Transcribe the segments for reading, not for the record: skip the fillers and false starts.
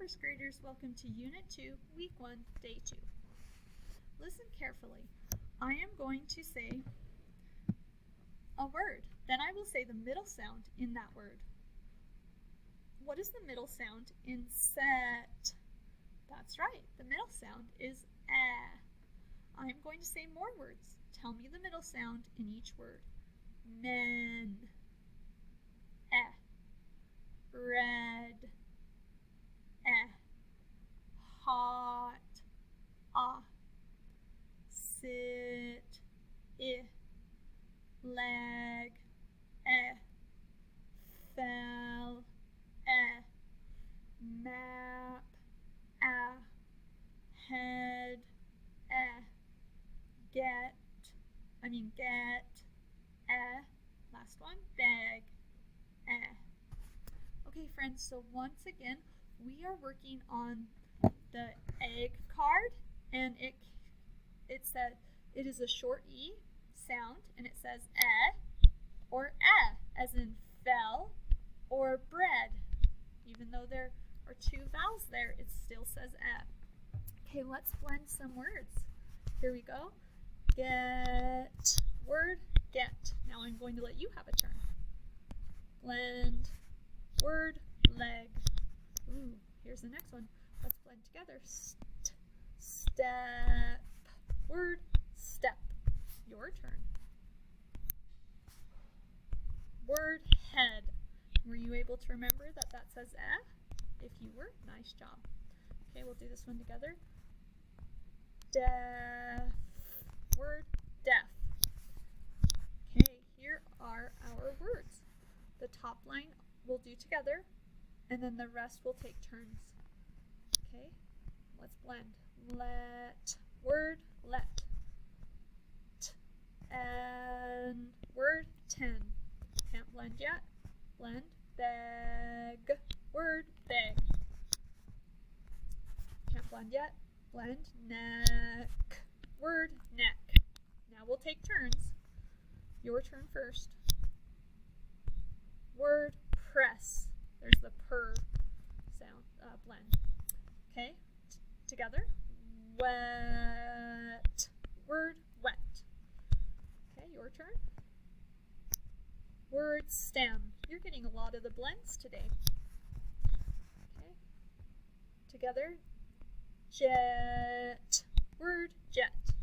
first graders, welcome to Unit 2, Week 1, Day 2. Listen carefully. I am going to say a word. Then I will say the middle sound in that word. What is the middle sound in set? That's right. The middle sound is eh. I am going to say more words. Tell me the middle sound in each word. Men. Eh. Red. Eh. Hot. Ah. Sit. I. Leg. Eh. Fell. Eh. Map. Ah. Head. Eh. Get. Eh. Last one. Bag. Eh. Okay, friends, so once again, we are working on the egg card, and it said it is a short E sound, and it says or as in fell or bread. Even though there are two vowels there, it still says Okay, let's blend some words. Here we go. Get, word, get. Now I'm going to let you have a turn. Blend, word, leg. Ooh, here's the next one. Let's blend together. Step, word, step. Your turn. Word, head. Were you able to remember that says If you were, nice job. Okay, we'll do this one together. Deaf, word, deaf. Okay, here are our words. The top line we'll do together, and then the rest will take turns. Okay, let's blend. Let, word, let. And word, 10. Can't blend yet. Blend. Beg, word, beg. Can't blend yet. Blend. Neck, word, neck. Now we'll take turns. Your turn first. Word, press. There's the per sound, blend. Okay, together. Wet, word, wet. Okay, your turn. Word, stem. You're getting a lot of the blends today. Okay, together. Jet, word, jet.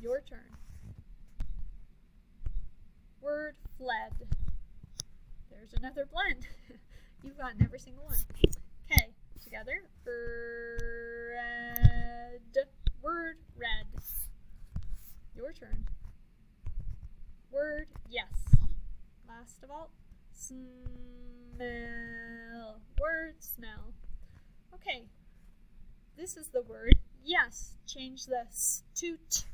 Your turn. Word, fled. There's another blend. You've gotten every single one. Okay, together. Red, word, red. Your turn. Word, yes. Last of all, smell, word, smell. Okay, this is the word yes. Change the s to t,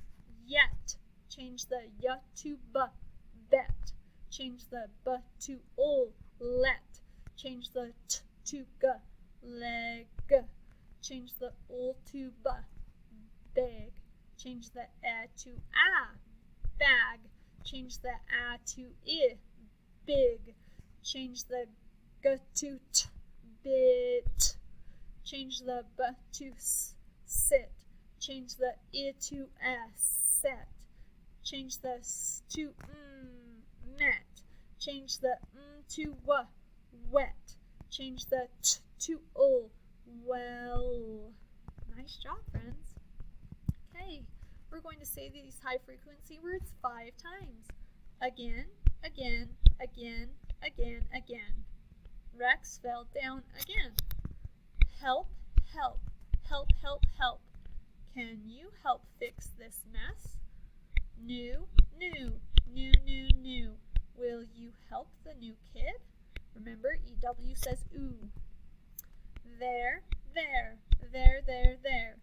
yet. Change the y to b, bet. Change the b to ol, let. Change the t to g, leg. Change the ol to b, beg. Change the e to a, bag. Change the a to I, big. Change the g to t, bit. Change the b to s, sit. Change the I to s, set. Change the s to met. Change the to w, wet. Change the t to ol, well. Nice job, friends. Okay, we're going to say these high frequency words 5 times. Again, again, again, again, again. Rex fell down again. Help, help, help, help, help. Can you help fix this mess? New, new, new, new, new. Will you help the new kid? Remember, EW says ooh. There, there, there, there, there.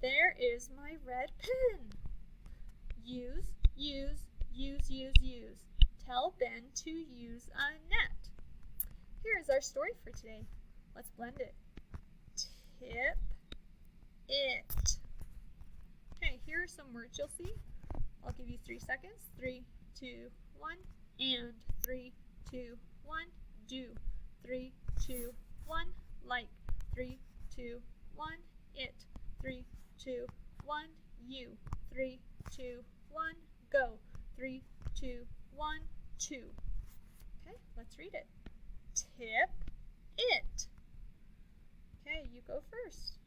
There is my red pen. Use, use, use, use, use. Tell Ben to use a net. Here is our story for today. Let's blend it. Tip it. Okay, here are some words you'll see. I'll give you 3 seconds. 3, 2, 1, and 3, 2, 1, do. 3, 2, 1, like. 3, 2, 1, it. 3, 2, 1, you. 3, 2, 1, go. 3, 2, 1, 2. Okay, let's read it. Tip it. Okay, you go first.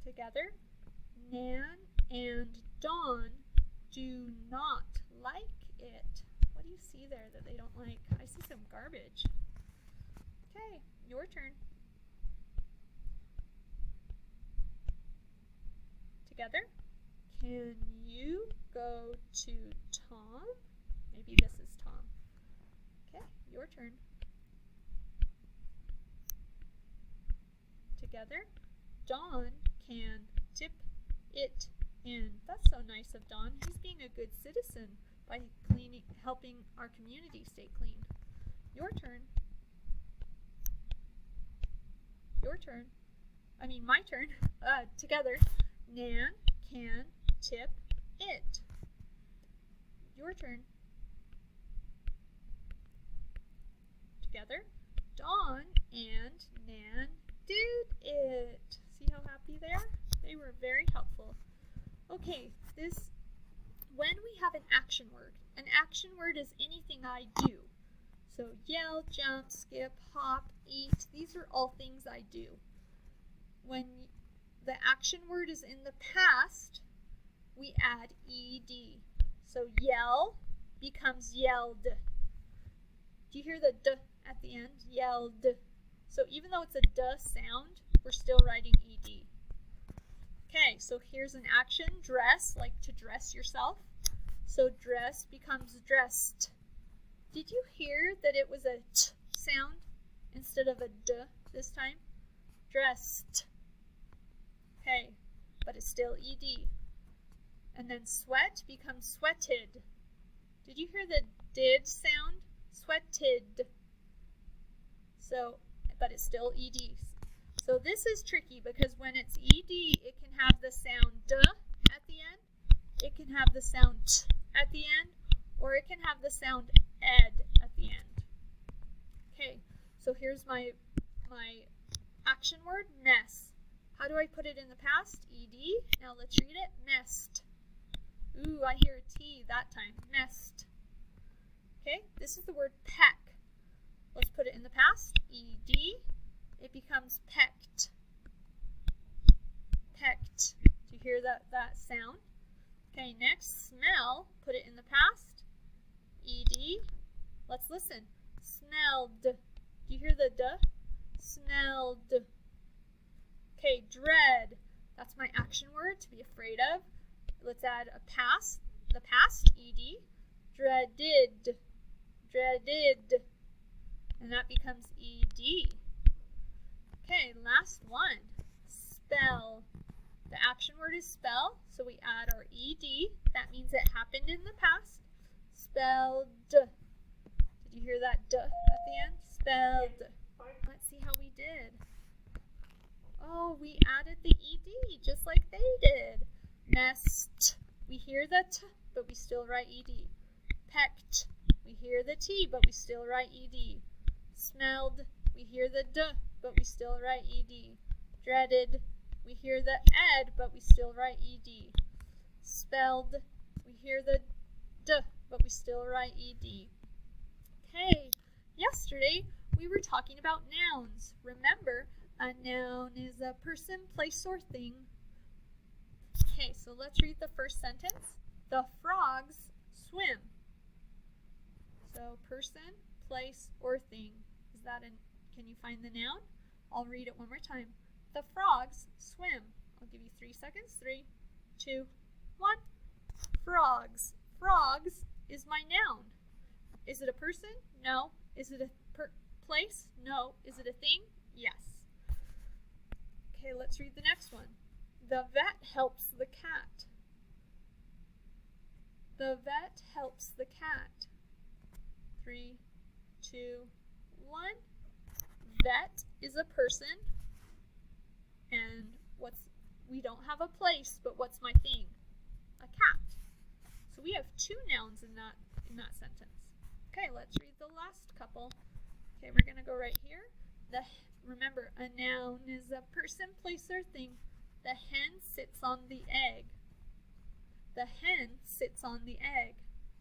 Together. Nan and Dawn do not like it. What do you see there that they don't like? I see some garbage. Okay, your turn. Together. Can you go to Tom? Maybe this is Tom. Okay, your turn. Together. Dawn can tip it in. That's so nice of Dawn. He's being a good citizen by helping our community stay clean. Your turn. Your turn. I mean, my turn. Together. Nan can tip it. Your turn. Together. Dawn and Nan did it. See how happy they are? They were very helpful. Okay, when we have an action word is anything I do. So yell, jump, skip, hop, eat, these are all things I do. When the action word is in the past, we add ed. So yell becomes yelled. Do you hear the d at the end? Yelled. So even though it's a d sound, we're still writing ed. Okay, so here's an action, dress, like to dress yourself. So dress becomes dressed. Did you hear that it was a t sound instead of a d this time? Dressed. Okay, but it's still ed. And then sweat becomes sweated. Did you hear the did sound? Sweated. So, but it's still ed. So this is tricky because when it's ed, it can have the sound d at the end, it can have the sound t at the end, or it can have the sound ed at the end. Okay, so here's my action word, mess. How do I put it in the past? Ed. Now let's read it. Messed. Ooh, I hear a T that time. Messed. Okay, this is the word peck. Let's put it in the past. Ed. It becomes pecked. Pecked. Do you hear that sound? Okay, next, smell. Put it in the past. Ed. Let's listen. Smelled. Do you hear the duh? Smelled. Okay, dread. That's my action word, to be afraid of. Let's add a past. The past, ed. Dreaded. Dreaded. And that becomes ed. Okay, last one. Spell. The action word is spell, so we add our ed. That means it happened in the past. Spelled. Did you hear that d at the end? Spelled. Let's see how we did. Oh, we added the ed just like they did. Messed. We hear the t, but we still write ed. Pecked. We hear the t, but we still write ed. Smelled. We hear the d, but we still write ed. Dreaded. We hear the ed, but we still write ed. Spelled. We hear the d, but we still write ed. Okay, yesterday we were talking about nouns. Remember, a noun is a person, place, or thing. Okay, so let's read the first sentence. The frogs swim. So person, place, or thing. Can you find the noun? I'll read it one more time. The frogs swim. I'll give you 3 seconds. 3, 2, 1. Frogs. Frogs is my noun. Is it a person? No. Is it a place? No. Is it a thing? Yes. Okay, let's read the next one. The vet helps the cat. The vet helps the cat. 3, 2, 1. Vet is a person. And we don't have a place, but what's my thing? A cat. So we have 2 nouns in that sentence. Okay, let's read the last couple. Okay, we're going to go right here. Remember, a noun is a person, place, or thing. The hen sits on the egg. The hen sits on the egg.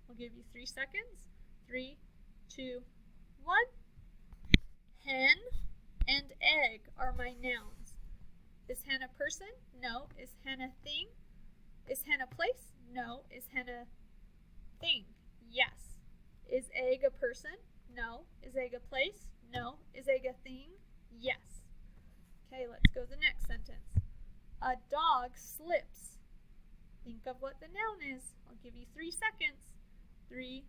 I'll give you 3 seconds. 3, 2, 1. Hen and egg are my nouns. Is hen a person? No. Is hen a thing? Is hen a place? No. Is hen a thing? Yes. Is egg a person? No. Is egg a place? No. Is egg a thing? Yes. Okay, let's go to the next sentence. A dog slips. Think of what the noun is. I'll give you 3 seconds. 3,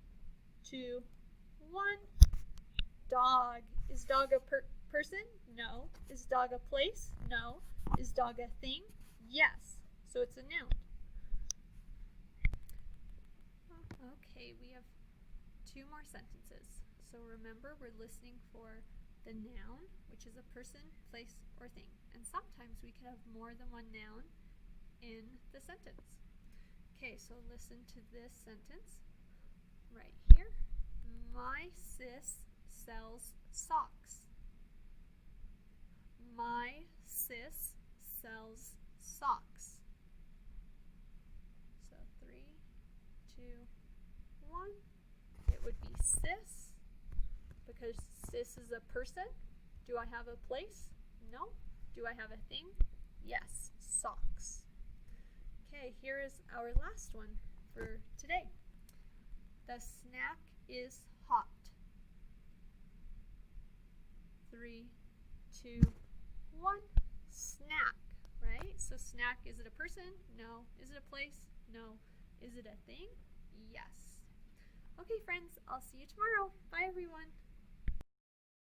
2, 1. Dog. Is dog a person? No. Is dog a place? No. Is dog a thing? Yes. So it's a noun. Okay, we have 2 more sentences. So remember, we're listening for the noun, which is a person, place, or thing. And sometimes we can have more than one noun in the sentence. Okay, so listen to this sentence right here. My sis sells socks. My sis sells socks. So 3, 2, 1. It would be sis, because sis is a person. Do I have a place? No. Do I have a thing? Yes, socks. Okay, here is our last one for today. The snack is hot. 3, 2, 1. Snack, right? So snack, is it a person? No. Is it a place? No. Is it a thing? Yes. Okay, friends, I'll see you tomorrow. Bye, everyone.